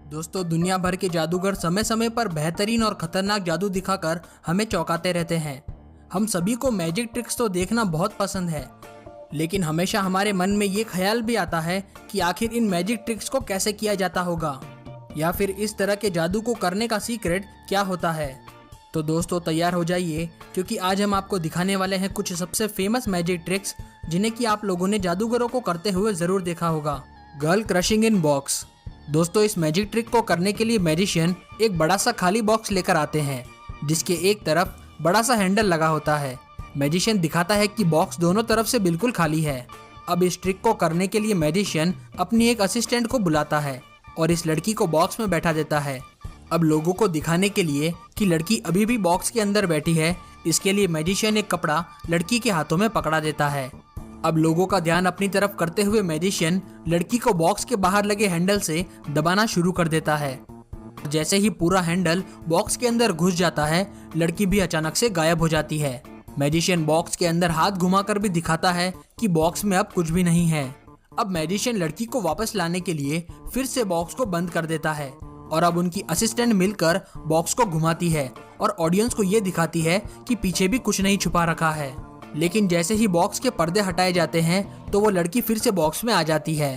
दोस्तों, दुनिया भर के जादूगर समय समय पर बेहतरीन और खतरनाक जादू दिखाकर हमें चौंकाते रहते हैं। हम सभी को मैजिक ट्रिक्स तो देखना बहुत पसंद है, लेकिन हमेशा हमारे मन में ये ख्याल भी आता है कि आखिर इन मैजिक ट्रिक्स को कैसे किया जाता होगा, या फिर इस तरह के जादू को करने का सीक्रेट क्या होता है। तो दोस्तों, तैयार हो जाइए, क्योंकि आज हम आपको दिखाने वाले हैं कुछ सबसे फेमस मैजिक ट्रिक्स जिन्हें कि आप लोगों ने जादूगरों को करते हुए जरूर देखा होगा। गर्ल क्रशिंग इन बॉक्स। दोस्तों, इस मैजिक ट्रिक को करने के लिए मैजिशियन एक बड़ा सा खाली बॉक्स लेकर आते हैं, जिसके एक तरफ बड़ा सा हैंडल लगा होता है। मैजिशियन दिखाता है कि बॉक्स दोनों तरफ से बिल्कुल खाली है। अब इस ट्रिक को करने के लिए मैजिशियन अपनी एक असिस्टेंट को बुलाता है और इस लड़की को बॉक्स में बैठा देता है। अब लोगों को दिखाने के लिए कि लड़की अभी भी बॉक्स के अंदर बैठी है, इसके लिए मैजिशियन एक कपड़ा लड़की के हाथों में पकड़ा देता है। अब लोगों का ध्यान अपनी तरफ करते हुए मैजिशियन लड़की को बॉक्स के बाहर लगे हैंडल से दबाना शुरू कर देता है। जैसे ही पूरा हैंडल बॉक्स के अंदर घुस जाता है, लड़की भी अचानक से गायब हो जाती है। मैजिशियन बॉक्स के अंदर हाथ घुमाकर भी दिखाता है कि बॉक्स में अब कुछ भी नहीं है। अब मैजिशियन लड़की को वापस लाने के लिए फिर से बॉक्स को बंद कर देता है और अब उनकी असिस्टेंट मिलकर बॉक्स को घुमाती है और ऑडियंस को ये दिखाती है कि पीछे भी कुछ नहीं छुपा रखा है। लेकिन जैसे ही बॉक्स के पर्दे हटाए जाते हैं तो वो लड़की फिर से बॉक्स में आ जाती है।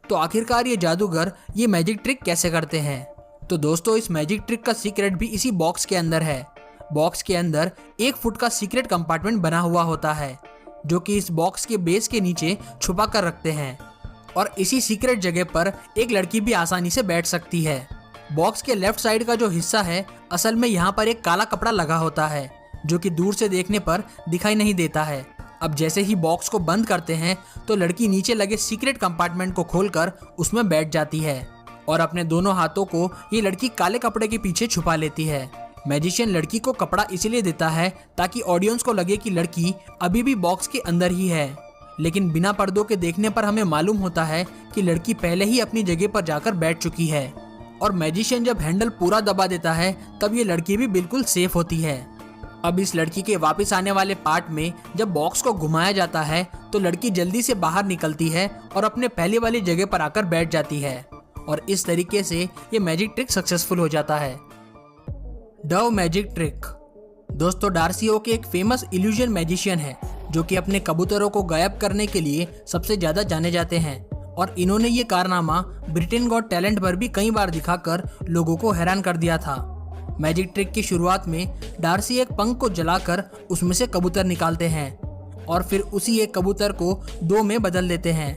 तो आखिरकार ये जादूगर ये मैजिक ट्रिक कैसे करते हैं? तो दोस्तों, इस मैजिक ट्रिक का सीक्रेट भी इसी बॉक्स के अंदर है। बॉक्स के अंदर 1 फुट का सीक्रेट कंपार्टमेंट बना हुआ होता है, जो कि इस बॉक्स के बेस के नीचे छुपा कर रखते हैं, और इसी सीक्रेट जगह पर एक लड़की भी आसानी से बैठ सकती है। बॉक्स के लेफ्ट साइड का जो हिस्सा है, असल में यहाँ पर एक काला कपड़ा लगा होता है, जो कि दूर से देखने पर दिखाई नहीं देता है। अब जैसे ही बॉक्स को बंद करते हैं तो लड़की नीचे लगे सीक्रेट कंपार्टमेंट को खोलकर उसमें बैठ जाती है और अपने दोनों हाथों को ये लड़की काले कपड़े के पीछे छुपा लेती है। मैजिशियन लड़की को कपड़ा इसलिए देता है ताकि ऑडियंस को लगे कि लड़की अभी भी बॉक्स के अंदर ही है, लेकिन बिना पर्दों के देखने पर हमें मालूम होता है कि लड़की पहले ही अपनी जगह पर जाकर बैठ चुकी है। और मैजिशियन जब हैंडल पूरा दबा देता है तब ये लड़की भी बिल्कुल सेफ होती है। अब इस लड़की के वापस आने वाले पार्ट में जब बॉक्स को घुमाया जाता है तो लड़की जल्दी से बाहर निकलती है और अपने पहले वाली जगह पर आकर बैठ जाती है, और इस तरीके से ये मैजिक ट्रिक सक्सेसफुल हो जाता है। Dove magic trick. दोस्तों, डार्सी ओके एक फेमस इल्यूजन मैजिशियन है जो कि अपने कबूतरों को गायब करने के लिए सबसे ज्यादा जाने जाते हैं, और इन्होंने ये कारनामा ब्रिटेन गॉट टैलेंट पर भी कई बार दिखाकर लोगों को हैरान कर दिया था। मैजिक ट्रिक की शुरुआत में डार्सी एक पंख को जलाकर उसमें से कबूतर निकालते हैं और फिर उसी एक कबूतर को 2 में बदल देते हैं।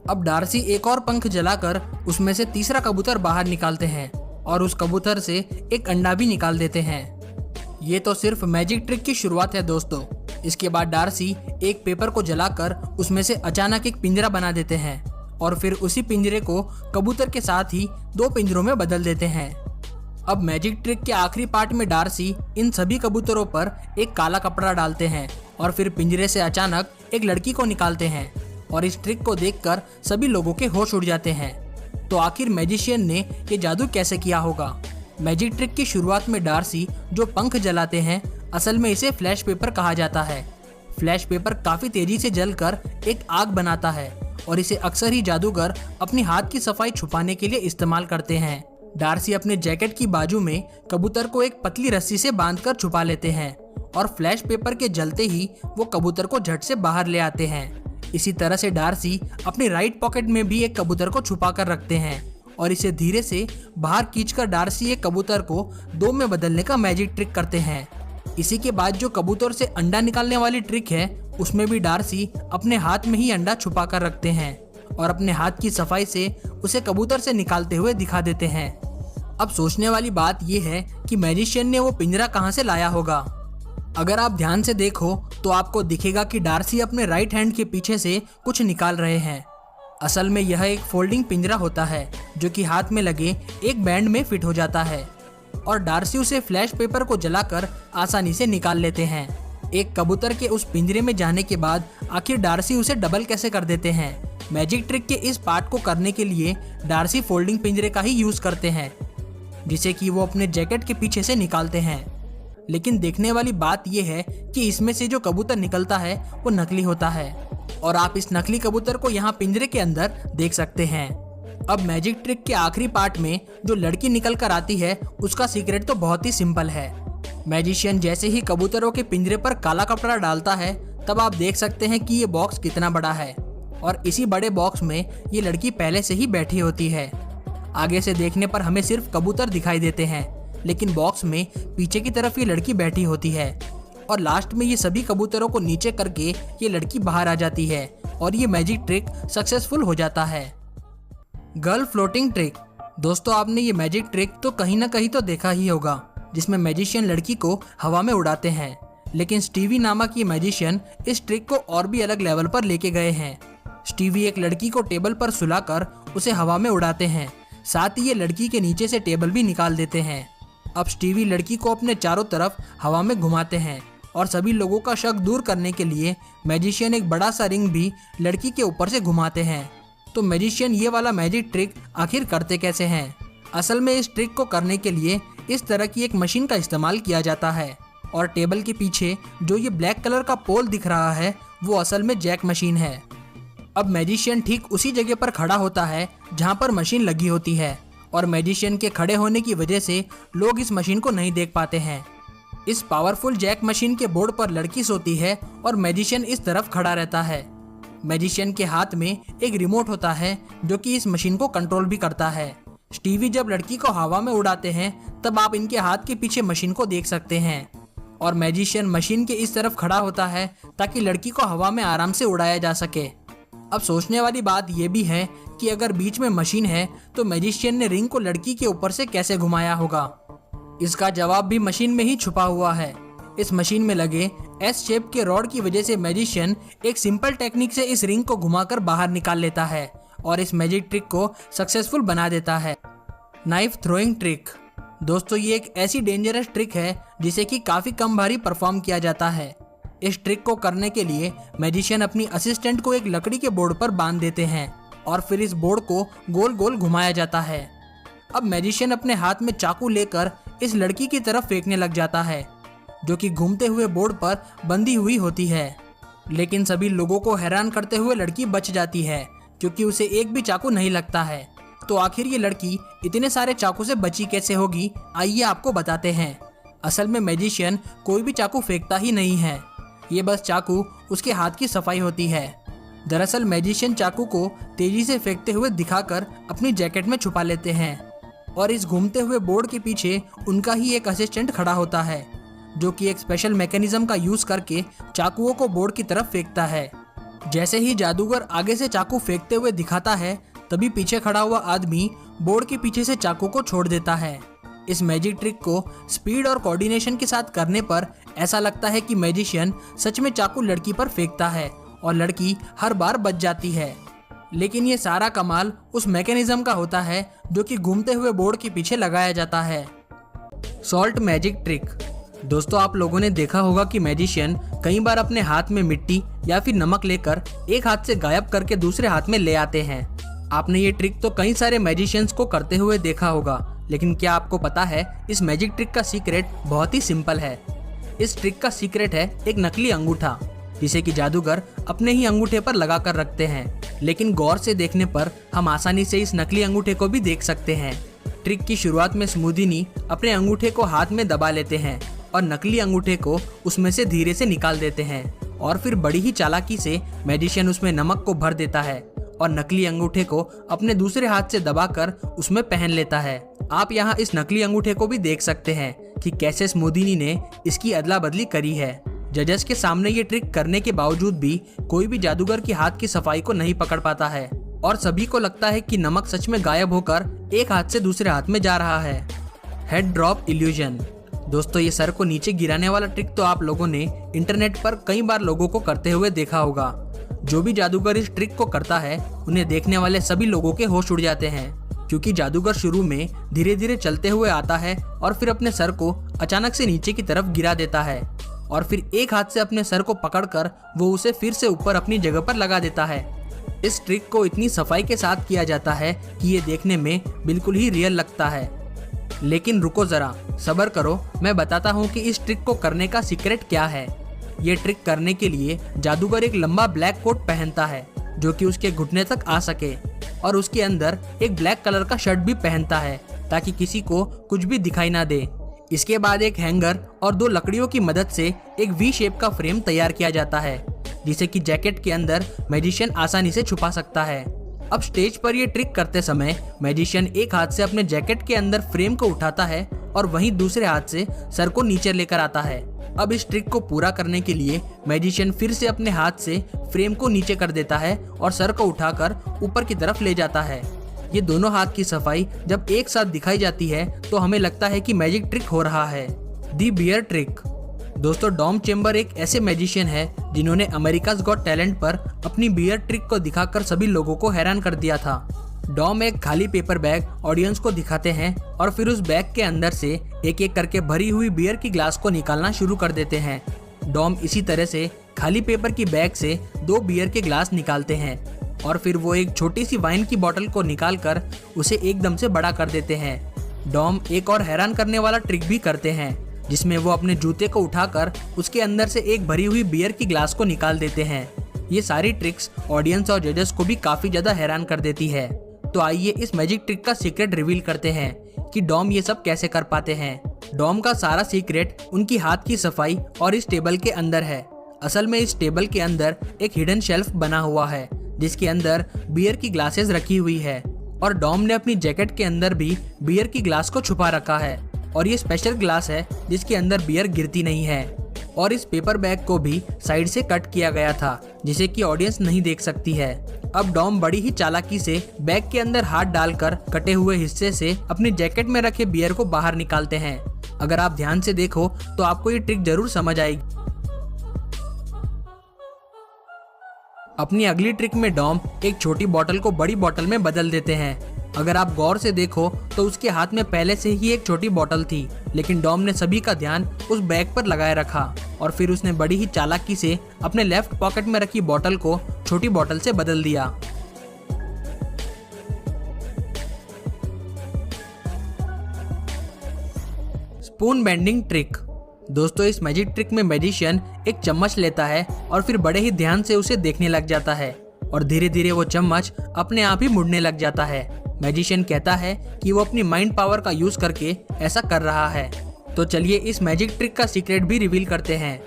अब डार्सी एक और पंख जलाकर उसमें से तीसरा कबूतर बाहर निकालते हैं और उस कबूतर से एक अंडा भी निकाल देते हैं। ये तो सिर्फ मैजिक ट्रिक की शुरुआत है दोस्तों। इसके बाद डार्सी एक पेपर को जलाकर उसमें से अचानक एक पिंजरा बना देते हैं और फिर उसी पिंजरे को कबूतर के साथ ही 2 पिंजरों में बदल देते हैं। अब मैजिक ट्रिक के आखिरी पार्ट में डार्सी इन सभी कबूतरों पर एक काला कपड़ा डालते हैं और फिर पिंजरे से अचानक एक लड़की को निकालते हैं, और इस ट्रिक को देखकर सभी लोगों के होश उड़ जाते हैं। तो आखिर मैजिशियन ने ये जादू कैसे किया होगा? मैजिक ट्रिक की शुरुआत में डार्सी जो पंख जलाते हैं, असल में इसे फ्लैश पेपर कहा जाता है। फ्लैश पेपर काफी तेजी से जलकर एक आग बनाता है और इसे अक्सर ही जादूगर अपनी हाथ की सफाई छुपाने के लिए इस्तेमाल करते हैं। डार्सी अपने जैकेट की बाजू में कबूतर को एक पतली रस्सी से बांधकर छुपा लेते हैं और फ्लैश पेपर के जलते ही वो कबूतर को झट से बाहर ले आते हैं। इसी तरह से डार्सी अपनी राइट पॉकेट में भी एक कबूतर को छुपा कर रखते हैं और इसे धीरे से बाहर खींचकर डार्सी एक कबूतर को 2 में बदलने का मैजिक ट्रिक करते हैं। इसी के बाद जो कबूतर से अंडा निकालने वाली ट्रिक है, उसमें भी डार्सी अपने हाथ में ही अंडा छुपा कर रखते हैं और अपने हाथ की सफाई से उसे कबूतर से निकालते हुए दिखा देते हैं। अब सोचने वाली बात यह है कि मैजिशियन ने वो पिंजरा कहां से लाया होगा। अगर आप ध्यान से देखो तो आपको दिखेगा कि डार्सी अपने राइट हैंड के पीछे से कुछ निकाल रहे हैं। असल में यह एक फोल्डिंग पिंजरा होता है जो कि हाथ में लगे एक बैंड में फिट हो जाता है, और डार्सी उसे फ्लैश पेपर को जलाकर आसानी से निकाल लेते हैं। एक कबूतर के उस पिंजरे में जाने के बाद आखिर डार्सी उसे डबल कैसे कर देते हैं? मैजिक ट्रिक के इस पार्ट को करने के लिए डार्सी फोल्डिंग पिंजरे का ही यूज करते हैं, जिसे कि वो अपने जैकेट के पीछे से निकालते हैं। लेकिन देखने वाली बात यह है कि इसमें से जो कबूतर निकलता है वो नकली होता है, और आप इस नकली कबूतर को यहाँ पिंजरे के अंदर देख सकते हैं। अब मैजिक ट्रिक के आखिरी पार्ट में जो लड़की निकल कर आती है उसका सीक्रेट तो बहुत ही सिंपल है। मैजिशियन जैसे ही कबूतरों के पिंजरे पर काला कपड़ा डालता है तब आप देख सकते हैं कि ये बॉक्स कितना बड़ा है और इसी बड़े बॉक्स में ये लड़की पहले से ही बैठी होती है। आगे से देखने पर हमें सिर्फ कबूतर दिखाई देते हैं, लेकिन बॉक्स में पीछे की तरफ ये लड़की बैठी होती है और लास्ट में ये सभी कबूतरों को नीचे करके ये लड़की बाहर आ जाती है और ये मैजिक ट्रिक सक्सेसफुल हो जाता है। Girl floating trick. दोस्तों, आपने ये मैजिक ट्रिक तो कहीं ना कहीं तो देखा ही होगा, जिसमें मैजिशियन लड़की को हवा में उड़ाते हैं। लेकिन स्टीवी नामक ये मैजिशियन इस ट्रिक को और भी अलग लेवल पर लेके गए हैं। स्टीवी एक लड़की को टेबल पर सुलाकर उसे हवा में उड़ाते हैं, साथ ही ये लड़की के नीचे से टेबल भी निकाल देते हैं। अब स्टीवी लड़की को अपने चारों तरफ हवा में घुमाते हैं और सभी लोगों का शक दूर करने के लिए मैजिशियन एक बड़ा सा रिंग भी लड़की के ऊपर से घुमाते हैं। तो मैजिशियन ये वाला मैजिक ट्रिक आखिर करते कैसे हैं? असल में इस ट्रिक को करने के लिए इस तरह की एक मशीन का इस्तेमाल किया जाता है और टेबल के पीछे जो ये ब्लैक कलर का पोल दिख रहा है वो असल में जैक मशीन है। अब मैजिशियन ठीक उसी जगह पर खड़ा होता है जहाँ पर मशीन लगी होती है और मैजिशियन के खड़े होने की वजह से लोग इस मशीन को नहीं देख पाते हैं। इस पावरफुल जैक मशीन के बोर्ड पर लड़की सोती है और मैजिशियन इस तरफ खड़ा रहता है। मैजिशियन के हाथ में एक रिमोट होता है जो कि इस मशीन को कंट्रोल भी करता है। स्टीवी जब लड़की को हवा में उड़ाते हैं तब आप इनके हाथ के पीछे मशीन को देख सकते हैं और मैजिशियन मशीन के इस तरफ खड़ा होता है ताकि लड़की को हवा में आराम से उड़ाया जा सके। अब सोचने वाली बात यह भी है कि अगर बीच में मशीन है तो मैजिशियन ने रिंग को लड़की के ऊपर से कैसे घुमाया होगा? इसका जवाब भी मशीन में ही छुपा हुआ है। इस मशीन में लगे एस शेप के रॉड की वजह से मैजिशियन एक सिंपल टेक्निक से इस रिंग को घुमाकर बाहर निकाल लेता है और इस मैजिक ट्रिक को सक्सेसफुल बना देता है। Knife throwing trick. दोस्तों, ये एक ऐसी डेंजरस ट्रिक है जिसे कि काफ़ी कम भारी परफॉर्म किया जाता है। इस ट्रिक को करने के लिए मैजिशियन अपनी असिस्टेंट को एक लकड़ी के बोर्ड पर बांध देते हैं और फिर इस बोर्ड को गोल गोल घुमाया जाता है। अब मैजिशियन अपने हाथ में चाकू लेकर इस लड़की की तरफ फेंकने लग जाता है जो कि घूमते हुए बोर्ड पर बंधी हुई होती है। लेकिन सभी लोगों को हैरान करते हुए लड़की बच जाती है क्योंकि उसे एक भी चाकू नहीं लगता है। तो आखिर ये लड़की इतने सारे चाकू से बची कैसे होगी? आइए आपको बताते हैं। असल में मैजिशियन कोई भी चाकू फेंकता ही नहीं है, ये बस चाकू उसके हाथ की सफाई होती है। दरअसल मैजिशियन चाकू को तेजी से फेंकते हुए दिखाकर अपनी जैकेट में छुपा लेते हैं और इस घूमते हुए बोर्ड के पीछे उनका ही एक असिस्टेंट खड़ा होता है जो कि एक स्पेशल मैकेनिज्म का यूज करके चाकुओं को बोर्ड की तरफ फेंकता है। जैसे ही जादूगर आगे से चाकू फेंकते हुए दिखाता है तभी पीछे खड़ा हुआ आदमी बोर्ड के पीछे से चाकू को छोड़ देता है। इस मैजिक ट्रिक को स्पीड और कोऑर्डिनेशन के साथ करने पर ऐसा लगता है कि मैजिशियन सच में चाकू लड़की पर फेंकता है और लड़की हर बार बच जाती है। लेकिन ये सारा कमाल उस मैकेनिज्म का होता है जो कि घूमते हुए बोर्ड के पीछे लगाया जाता है। Salt magic trick. दोस्तों, आप लोगों ने देखा होगा कि मैजिशियन कई बार अपने हाथ में मिट्टी या फिर नमक लेकर एक हाथ से गायब करके दूसरे हाथ में ले आते हैं। आपने ये ट्रिक तो कई सारे मैजिशियंस को करते हुए देखा होगा, लेकिन क्या आपको पता है इस मैजिक ट्रिक का सीक्रेट बहुत ही सिंपल है। इस ट्रिक का सीक्रेट है एक नकली अंगूठा जिसे कि जादूगर अपने ही अंगूठे पर लगा कर रखते हैं। लेकिन गौर से देखने पर हम आसानी से इस नकली अंगूठे को भी देख सकते हैं। ट्रिक की शुरुआत में स्मूदिनी अपने अंगूठे को हाथ में दबा लेते हैं और नकली अंगूठे को उसमें से धीरे से निकाल देते हैं और फिर बड़ी ही चालाकी से मैजिशियन उसमें नमक को भर देता है और नकली अंगूठे को अपने दूसरे हाथ से दबाकर उसमें पहन लेता है। आप यहाँ इस नकली अंगूठे को भी देख सकते हैं कि कैसे स्मूदिनी ने इसकी अदला बदली करी है। जजेस के सामने ये ट्रिक करने के बावजूद भी कोई भी जादूगर की हाथ की सफाई को नहीं पकड़ पाता है और सभी को लगता है कि नमक सच में गायब होकर एक हाथ से दूसरे हाथ में जा रहा है। Head drop illusion. दोस्तों, ये सर को नीचे गिराने वाला ट्रिक तो आप लोगों ने इंटरनेट पर कई बार लोगों को करते हुए देखा होगा। जो भी जादूगर इस ट्रिक को करता है उन्हें देखने वाले सभी लोगों के होश उड़ जाते हैं क्योंकि जादूगर शुरू में धीरे धीरे चलते हुए आता है और फिर अपने सर को अचानक से नीचे की तरफ गिरा देता है और फिर एक हाथ से अपने सर को पकड़कर वो उसे फिर से ऊपर अपनी जगह पर लगा देता है। इस ट्रिक को इतनी सफाई के साथ किया जाता है कि ये देखने में बिल्कुल ही रियल लगता है। लेकिन रुको जरा, सब्र करो, मैं बताता हूँ कि इस ट्रिक को करने का सीक्रेट क्या है। ये ट्रिक करने के लिए जादूगर एक लंबा ब्लैक कोट पहनता है जो कि उसके घुटने तक आ सके। और उसके अंदर एक ब्लैक कलर का शर्ट भी पहनता है ताकि किसी को कुछ भी दिखाई ना दे। इसके बाद एक हैंगर और 2 लकड़ियों की मदद से एक वी शेप का फ्रेम तैयार किया जाता है जिसे कि जैकेट के अंदर मैजिशियन आसानी से छुपा सकता है। अब स्टेज पर ये ट्रिक करते समय मैजिशियन एक हाथ से अपने जैकेट के अंदर फ्रेम को उठाता है और वहीं दूसरे हाथ से सर को नीचे लेकर आता है। अब इस ट्रिक को पूरा करने के लिए मैजिशियन फिर से अपने हाथ से फ्रेम को नीचे कर देता है और सर को उठाकर ऊपर की तरफ ले जाता है। ये दोनों हाथ की सफाई जब एक साथ दिखाई जाती है तो हमें लगता है कि मैजिक ट्रिक हो रहा है। दी बियर ट्रिक। दोस्तों, डॉम चेम्बर एक ऐसे मैजिशियन है जिन्होंने अमेरिकाज़ गॉट टैलेंट पर अपनी बियर ट्रिक को दिखाकर सभी लोगों को हैरान कर दिया था। डॉम एक खाली पेपर बैग ऑडियंस को दिखाते हैं और फिर उस बैग के अंदर से एक एक करके भरी हुई बियर की ग्लास को निकालना शुरू कर देते हैं। डॉम इसी तरह से खाली पेपर की बैग से 2 बियर के ग्लास निकालते हैं और फिर वो एक छोटी सी वाइन की बोतल को निकालकर उसे एकदम से बड़ा कर देते हैं। डॉम एक और हैरान करने वाला ट्रिक भी करते हैं जिसमें वो अपने जूते को उठाकर उसके अंदर से एक भरी हुई बियर की ग्लास को निकाल देते हैं। ये सारी ट्रिक्स ऑडियंस और जजेस को भी काफी ज्यादा हैरान कर देती है। तो आइए इस मैजिक ट्रिक का सीक्रेट रिवील करते हैं कि डॉम ये सब कैसे कर पाते हैं। डॉम का सारा सीक्रेट उनकी हाथ की सफाई और इस टेबल के अंदर है। असल में इस टेबल के अंदर एक हिडन शेल्फ बना हुआ है जिसके अंदर बियर की ग्लासेस रखी हुई है और डॉम ने अपनी जैकेट के अंदर भी बियर की ग्लास को छुपा रखा है और ये स्पेशल ग्लास है जिसके अंदर बियर गिरती नहीं है। और इस पेपर बैग को भी साइड से कट किया गया था जिसे कि ऑडियंस नहीं देख सकती है। अब डॉम बड़ी ही चालाकी से बैग के अंदर हाथ डालकर कटे हुए हिस्से से अपनी जैकेट में रखे बियर को बाहर निकालते हैं। अगर आप ध्यान से देखो तो आपको ये ट्रिक जरूर समझ आएगी। अपनी अगली ट्रिक में डॉम एक छोटी बोतल को बड़ी बोतल में बदल देते हैं। अगर आप गौर से देखो तो उसके हाथ में पहले से ही एक छोटी बोतल थी, लेकिन डॉम ने सभी का ध्यान उस बैग पर लगाए रखा और फिर उसने बड़ी ही चालाकी से अपने लेफ्ट पॉकेट में रखी बोतल को छोटी बोतल से बदल दिया। Spoon bending trick. दोस्तों, इस मैजिक ट्रिक में मैजिशियन एक चम्मच लेता है और फिर बड़े ही ध्यान से उसे देखने लग जाता है और धीरे धीरे वो चम्मच अपने आप ही मुड़ने लग जाता है। मैजिशियन कहता है कि वो अपनी माइंड पावर का यूज करके ऐसा कर रहा है। तो चलिए इस मैजिक ट्रिक का सीक्रेट भी रिवील करते हैं।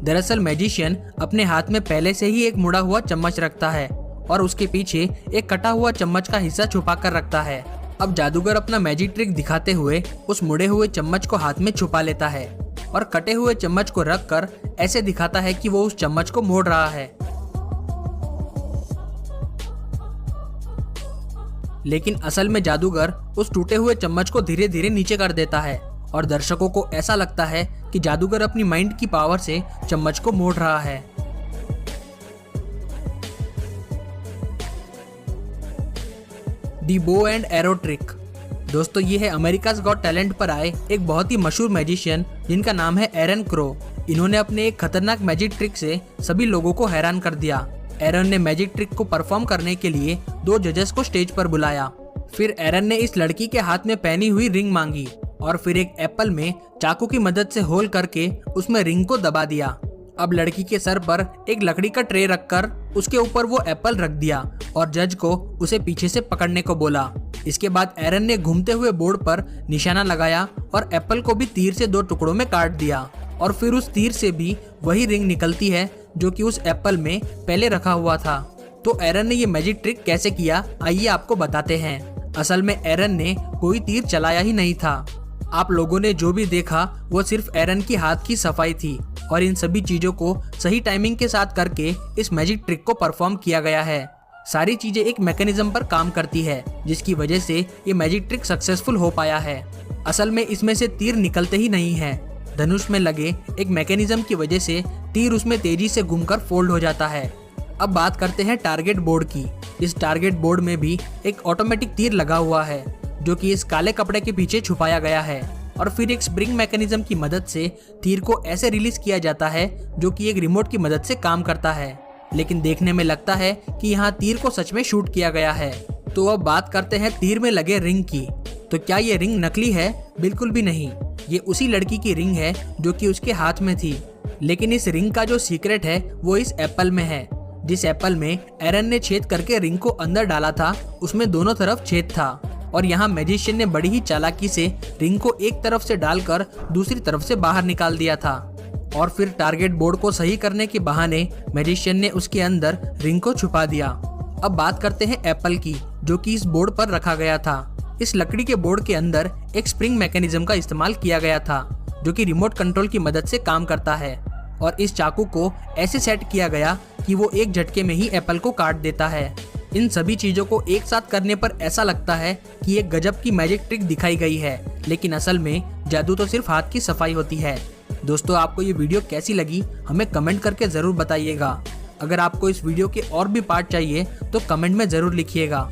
दरअसल मैजिशियन अपने हाथ में पहले से ही एक मुड़ा हुआ चम्मच रखता है और उसके पीछे एक कटा हुआ चम्मच का हिस्सा छुपा कर रखता है। अब जादूगर अपना मैजिक ट्रिक दिखाते हुए उस मुड़े हुए चम्मच को हाथ में छुपा लेता है और कटे हुए चम्मच को रखकर ऐसे दिखाता है कि वो उस चम्मच को मोड़ रहा है। लेकिन असल में जादूगर उस टूटे हुए चम्मच को धीरे धीरे नीचे कर देता है और दर्शकों को ऐसा लगता है कि जादूगर अपनी माइंड की पावर से चम्मच को मोड़ रहा है। दी बो एंड एरो ट्रिक। दोस्तों, ये है अमेरिकाज़ गॉट टैलेंट पर आए एक बहुत ही मशहूर मैजिशियन जिनका नाम है एरन क्रो। इन्होंने अपने एक खतरनाक मैजिक ट्रिक से सभी लोगों को हैरान कर दिया। एरन ने मैजिक ट्रिक को परफॉर्म करने के लिए 2 जजेस को स्टेज पर बुलाया। फिर एरन ने इस लड़की के हाथ में पहनी हुई रिंग मांगी और फिर एक एप्पल में चाकू की मदद से होल करके उसमें रिंग को दबा दिया। अब लड़की के सर पर एक लकड़ी का ट्रे रखकर उसके ऊपर वो एप्पल रख दिया और जज को उसे पीछे से पकड़ने को बोला। इसके बाद एरन ने घूमते हुए बोर्ड पर निशाना लगाया और एप्पल को भी तीर से 2 टुकड़ों में काट दिया और फिर उस तीर से भी वही रिंग निकलती है जो कि उस एप्पल में पहले रखा हुआ था। तो एरन ने ये मैजिक ट्रिक कैसे किया, आइए आपको बताते हैं। असल में एरन ने कोई तीर चलाया ही नहीं था। आप लोगों ने जो भी देखा वो सिर्फ एरन की हाथ की सफाई थी और इन सभी चीजों को सही टाइमिंग के साथ करके इस मैजिक ट्रिक को परफॉर्म किया गया है। सारी चीजें एक मैकेनिज्म पर काम करती है जिसकी वजह से ये मैजिक ट्रिक सक्सेसफुल हो पाया है। असल में इसमें से तीर निकलते ही नहीं है। धनुष में लगे एक मैकेनिज्म की वजह से तीर उसमें तेजी से घूमकर फोल्ड हो जाता है। अब बात करते हैं टारगेट बोर्ड की। इस टारगेट बोर्ड में भी एक ऑटोमेटिक तीर लगा हुआ है जो कि इस काले कपड़े के पीछे छुपाया गया है और फिर एक स्प्रिंग मैकेनिज्म की मदद से तीर को ऐसे रिलीज किया जाता है जो कि एक रिमोट की मदद से काम करता है। लेकिन देखने में लगता है कि यहाँ तीर को सच में शूट किया गया है। तो अब बात करते हैं तीर में लगे रिंग की। तो क्या ये रिंग नकली है? बिल्कुल भी नहीं। ये उसी लड़की की रिंग है जो कि उसके हाथ में थी। लेकिन इस रिंग का जो सीक्रेट है वो इस एप्पल में है जिस एप्पल में एरन ने छेद करके रिंग को अंदर डाला था उसमें दोनों तरफ छेद था और यहाँ मैजिशियन ने बड़ी ही चालाकी से रिंग को एक तरफ से डालकर दूसरी तरफ से बाहर निकाल दिया था और फिर टारगेट बोर्ड को सही करने के बहाने मैजिशियन ने उसके अंदर रिंग को छुपा दिया। अब बात करते हैं एप्पल की, जो कि इस बोर्ड पर रखा गया था। इस लकड़ी के बोर्ड के अंदर एक स्प्रिंग मैकेनिज्म का इस्तेमाल किया गया था जो कि रिमोट कंट्रोल की मदद से काम करता है और इस चाकू को ऐसे सेट किया गया कि वो एक झटके में ही एप्पल को काट देता है। इन सभी चीजों को एक साथ करने पर ऐसा लगता है कि एक गजब की मैजिक ट्रिक दिखाई गई है, लेकिन असल में जादू तो सिर्फ हाथ की सफाई होती है। दोस्तों, आपको ये वीडियो कैसी लगी हमें कमेंट करके जरूर बताइएगा। अगर आपको इस वीडियो के और भी पार्ट चाहिए तो कमेंट में जरूर लिखिएगा।